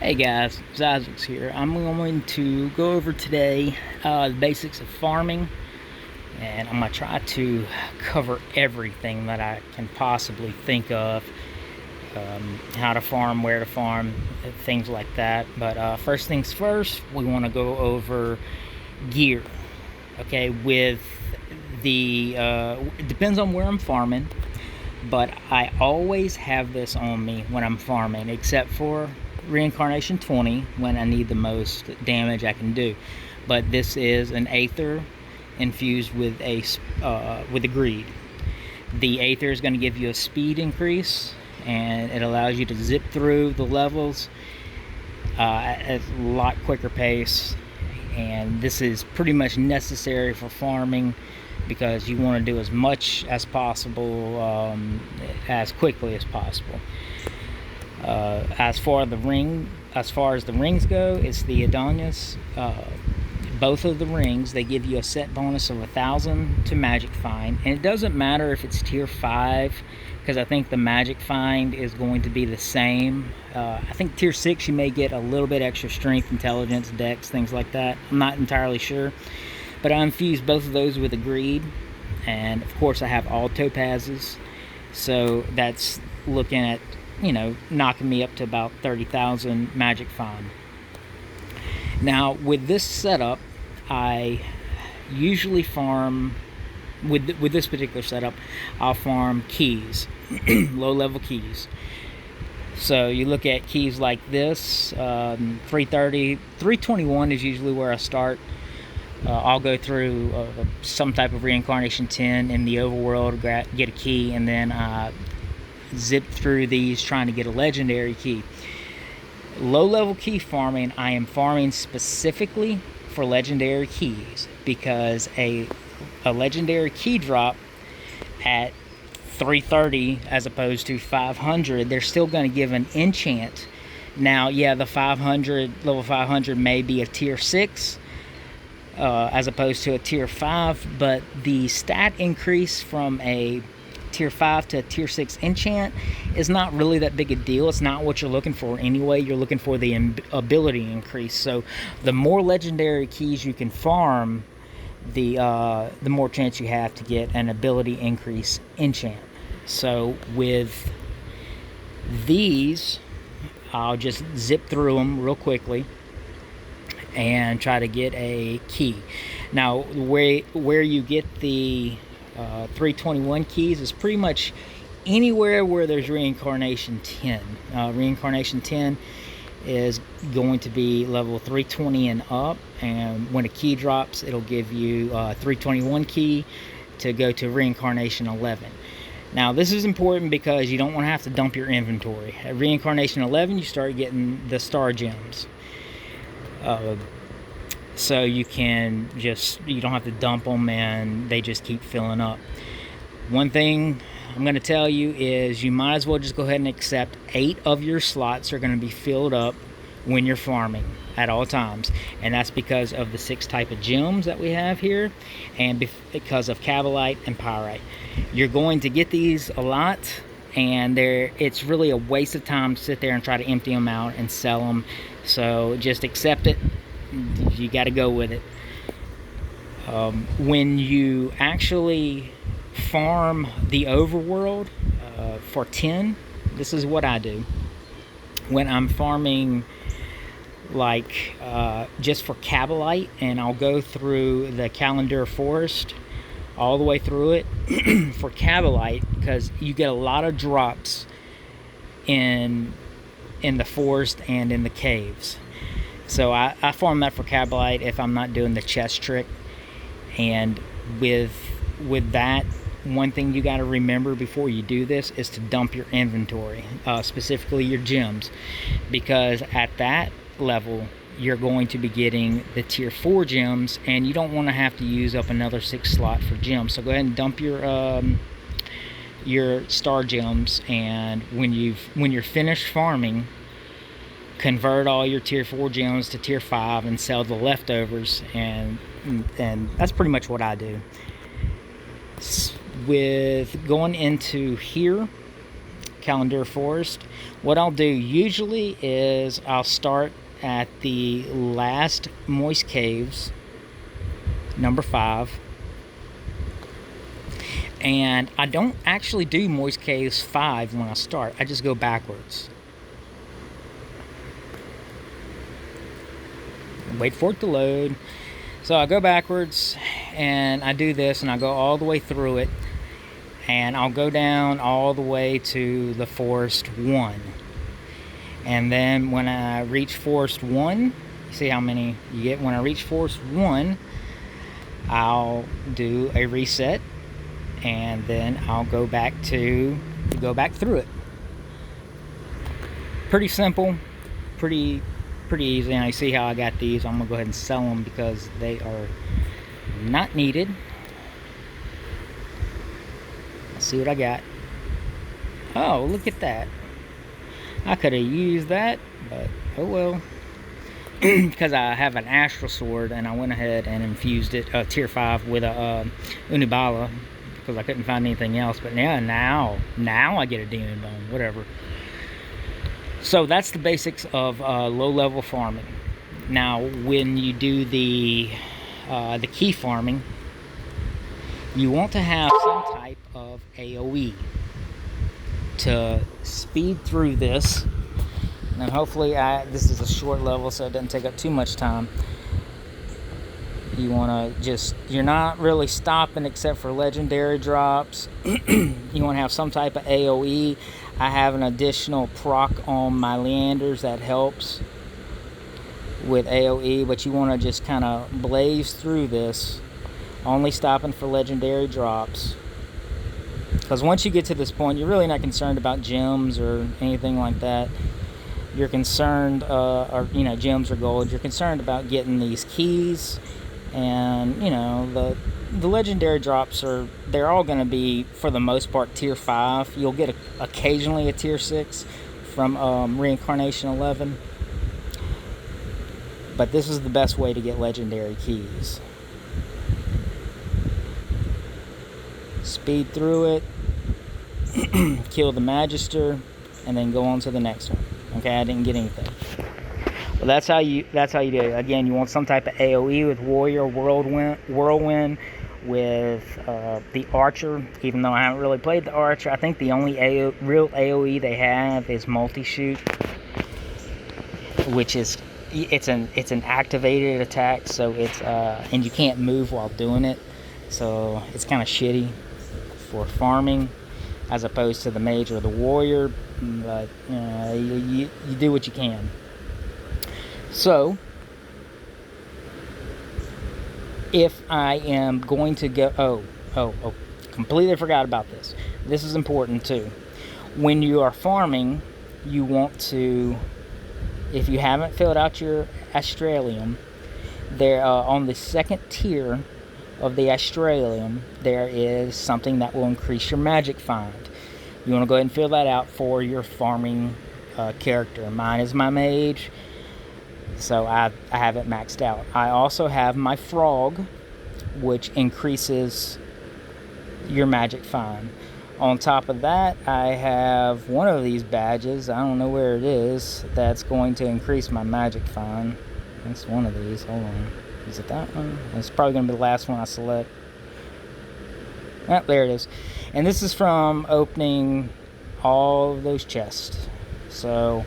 Hey guys, Zazix here. I'm going to go over today the basics of farming, and I'm going to try to cover everything that I can possibly think of. How to farm, where to farm, things like that. But first things first, we want to go over gear. Okay, with it depends on where I'm farming, but I always have this on me when I'm farming, except for Reincarnation 20 when I need the most damage I can do. But this is an Aether infused with a greed. The Aether is going to give you a speed increase, and it allows you to zip through the levels at a lot quicker pace. And this is pretty much necessary for farming because you want to do as much as possible as quickly as possible. As far as the rings go, it's the Adonis. Both of the rings, they give you a set bonus of 1,000 to Magic Find, and it doesn't matter if it's tier 5, because I think the Magic Find is going to be the same. I think tier 6 you may get a little bit extra strength, intelligence, dex, things like that. I'm not entirely sure, but I infused both of those with a greed, and of course I have all topazes, so that's looking at, knocking me up to about 30,000 Magic Find. Now, with this setup, I usually farm, with this particular setup, I'll farm keys, low-level keys. So you look at keys like this, 330, 321 is usually where I start. I'll go through some type of Reincarnation 10 in the Overworld, get a key, and then zip through these trying to get a legendary key. Low-level key farming, I am farming specifically for legendary keys, because a legendary key drop at 330 as opposed to 500, they're still going to give an enchant. Now, yeah, the level 500 may be a tier 6 as opposed to a tier 5, but the stat increase from a tier 5 to tier 6 enchant is not really that big a deal. It's not what you're looking for anyway. You're looking for the ability increase. So the more legendary keys you can farm, the more chance you have to get an ability increase enchant. So with these, I'll just zip through them real quickly and try to get a key. Now, where you get the 321 keys is pretty much anywhere where there's Reincarnation 10. Reincarnation 10 is going to be level 320 and up, and when a key drops, it'll give you a 321 key to go to Reincarnation 11. Now, this is important because you don't want to have to dump your inventory. At Reincarnation 11, you start getting the star gems. So you don't have to dump them, and they just keep filling up. One thing I'm going to tell you is you might as well just go ahead and accept 8 of your slots are going to be filled up when you're farming at all times, and that's because of the 6 type of gems that we have here, and because of Cabalite and Pyrite. You're going to get these a lot, and it's really a waste of time to sit there and try to empty them out and sell them. So just accept it. You got to go with it. When you actually farm the Overworld for 10, this is what I do. When I'm farming, like just for Cabalite, and I'll go through the Calendar Forest all the way through it for Cabalite, because you get a lot of drops in the forest and in the caves. So I farm that for Cabalite if I'm not doing the chest trick. And with that, one thing you got to remember before you do this is to dump your inventory, specifically your gems, because at that level you're going to be getting the tier 4 gems, and you don't want to have to use up another 6 slot for gems. So go ahead and dump your star gems, and when you're finished farming, convert all your tier 4 gems to tier 5 and sell the leftovers, and that's pretty much what I do. With going into here, Calendar Forest. What I'll do usually is I'll start at the last Moist Caves, number 5. And I don't actually do Moist Caves 5 when I start. I just go backwards. Wait for it to load. So I go backwards and I do this and I go all the way through it. And I'll go down all the way to the Forest 1. And then when I reach Forest 1, see how many you get? When I reach Forest 1, I'll do a reset. And then I'll go back through it. Pretty simple, pretty easy. And I see how I got these. I'm gonna go ahead and sell them because they are not needed. Let's see what I got. Oh, look at that. I could have used that, but oh well. Because I have an Astral Sword and I went ahead and infused it tier 5 with a Unibala, because I couldn't find anything else. But yeah, now I get a Demon Bone, whatever. So that's the basics of low-level farming. Now, when you do the key farming, you want to have some type of AoE to speed through this. And hopefully, this is a short level, so it doesn't take up too much time. You want to you're not really stopping except for legendary drops. You want to have some type of AoE. I have an additional proc on my Leanders that helps with AoE, but you want to just kind of blaze through this, only stopping for legendary drops. Because once you get to this point, you're really not concerned about gems or anything like that. You're concerned, or gems or gold. You're concerned about getting these keys. And the legendary drops they're all going to be, for the most part, tier 5. You'll get occasionally a tier 6 from Reincarnation 11, but this is the best way to get legendary keys. Speed through it, kill the Magister, and then go on to the next one. Okay, I didn't get anything. Well, that's how you do it. Again, you want some type of AoE with Warrior, Whirlwind, with the Archer. Even though I haven't really played the Archer, I think the only real AoE they have is Multi-Shoot, which is it's an activated attack, so it's and you can't move while doing it, so it's kind of shitty for farming as opposed to the Mage or the Warrior. But you do what you can. So, if I am going to go... Oh, completely forgot about this. This is important too. When you are farming, you want to... If you haven't filled out your Astralium, there on the second tier of the Astralium, there is something that will increase your magic find. You want to go ahead and fill that out for your farming character. Mine is my Mage, so I have it maxed out. I also have my Frog, which increases your magic find. On top of that, I have one of these badges, I don't know where it is, that's going to increase my magic find. It's one of these. Hold on. Is it that one? It's probably going to be the last one I select. Ah, there it is. And this is from opening all of those chests. So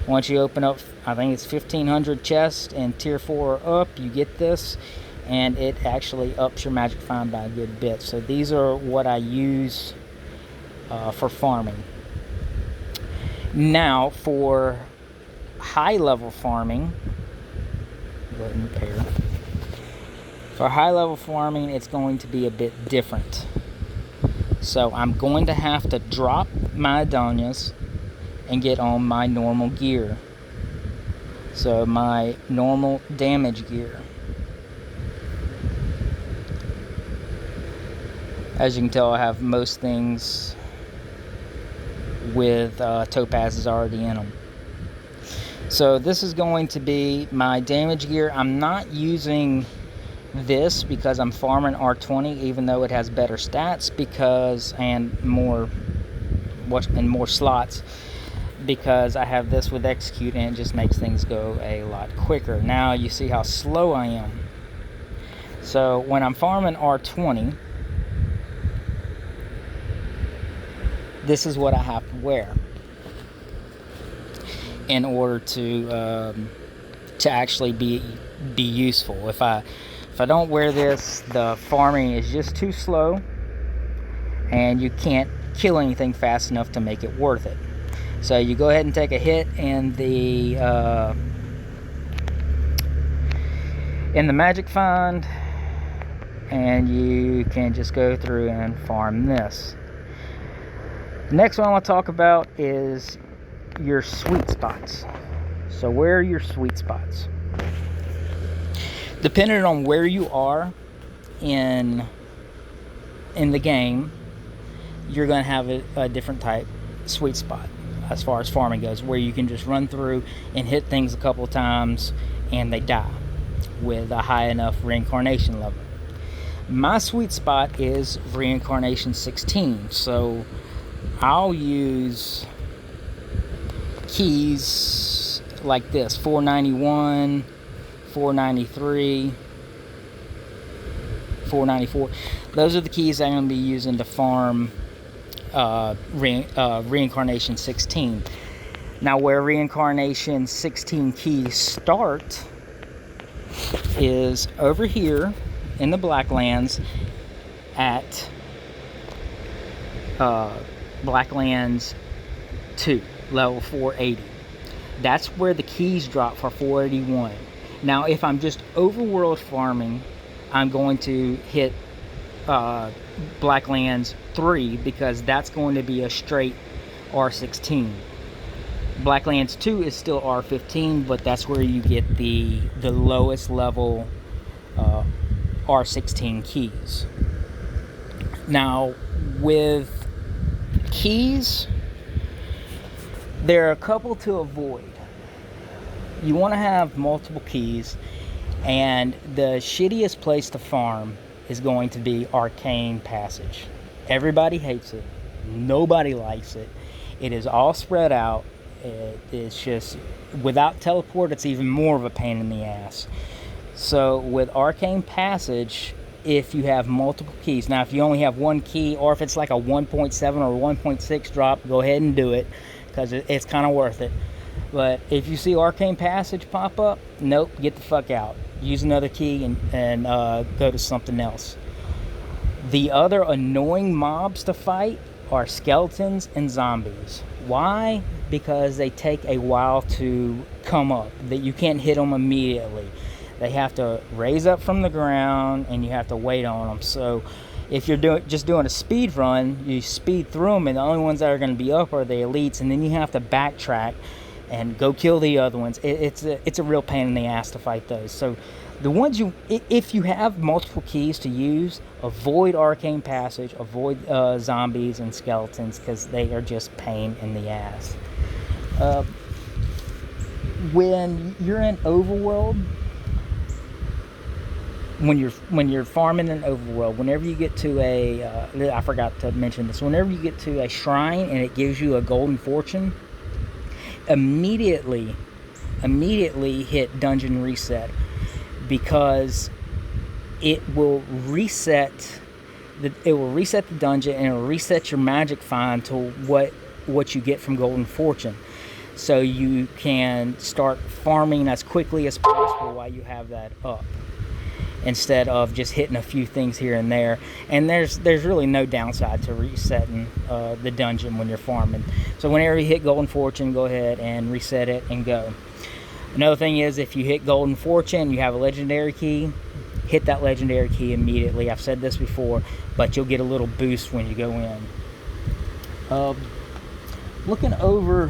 once you open up, I think it's 1,500 chests and tier 4 or up, you get this, and it actually ups your magic find by a good bit. So these are what I use for farming. Now for high level farming, go ahead and repair. For high level farming, it's going to be a bit different. So I'm going to have to drop my Adonias and get on my normal gear. So my normal damage gear. As you can tell, I have most things with topazes already in them. So this is going to be my damage gear. I'm not using this because I'm farming R20, even though it has better stats and more and more slots, because I have this with execute, and it just makes things go a lot quicker. Now you see how slow I am. So when I'm farming R20, this is what I have to wear in order to actually be useful. If I don't wear this, the farming is just too slow, and you can't kill anything fast enough to make it worth it. So you go ahead and take a hit in the magic find, and you can just go through and farm this. The next one I want to talk about is your sweet spots. So where are your sweet spots? Depending on where you are in the game, you're going to have a different type sweet spot as far as farming goes, where you can just run through and hit things a couple of times and they die with a high enough reincarnation level. My sweet spot is reincarnation 16, so I'll use keys like this: 491, 493, 494. Those are the keys I'm going to be using to farm reincarnation 16. Now, where reincarnation 16 keys start is over here in the Blacklands at Blacklands 2, level 480. That's where the keys drop for 481. Now, if I'm just overworld farming, I'm going to hit Blacklands 3, because that's going to be a straight R16. Blacklands 2 is still R15, but that's where you get the lowest level R16 keys. Now, with keys, there are a couple to avoid. You want to have multiple keys, and the shittiest place to farm is going to be Arcane Passage. Everybody hates it. Nobody likes it. It is all spread out. It's just, without teleport, it's even more of a pain in the ass. So with Arcane Passage, if you have multiple keys, now if you only have one key, or if it's like a 1.7 or 1.6 drop, go ahead and do it, because it's kind of worth it. But if you see Arcane Passage pop up, nope, get the fuck out. Use another key and go to something else. The other annoying mobs to fight are skeletons and zombies. Why? Because they take a while to come up. That you can't hit them immediately. They have to raise up from the ground, and you have to wait on them. So if you're just doing a speed run, you speed through them, and the only ones that are going to be up are the elites, and then you have to backtrack and go kill the other ones. It's a real pain in the ass to fight those. So the ones if you have multiple keys to use, avoid Arcane Passage, avoid zombies and skeletons, because they are just pain in the ass. When you're in Overworld, when you're farming in Overworld, whenever you get to I forgot to mention this, whenever you get to a shrine and it gives you a golden fortune, immediately hit dungeon reset, because it will reset the dungeon, and it will reset your magic find to what you get from golden fortune, so you can start farming as quickly as possible while you have that up, instead of just hitting a few things here and there. And there's really no downside to resetting the dungeon when you're farming. So whenever you hit golden fortune, go ahead and reset it and go. Another thing is, if you hit golden fortune, you have a legendary key, hit that legendary key immediately. I've said this before, but you'll get a little boost when you go in. Looking over,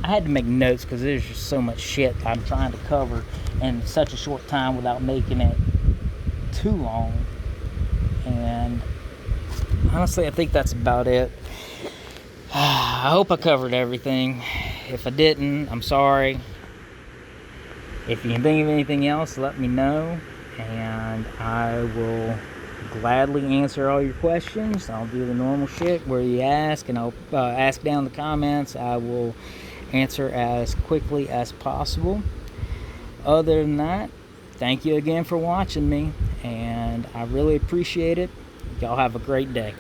I had to make notes because there's just so much shit I'm trying to cover in such a short time without making it too long. And honestly, I think that's about it. I hope I covered everything. If I didn't, I'm sorry. If you can think of anything else, let me know, and I will gladly answer all your questions. I'll do the normal shit where you ask, and I'll ask down in the comments. I will answer as quickly as possible. Other than that, thank you again for watching me, and I really appreciate it. Y'all have a great day.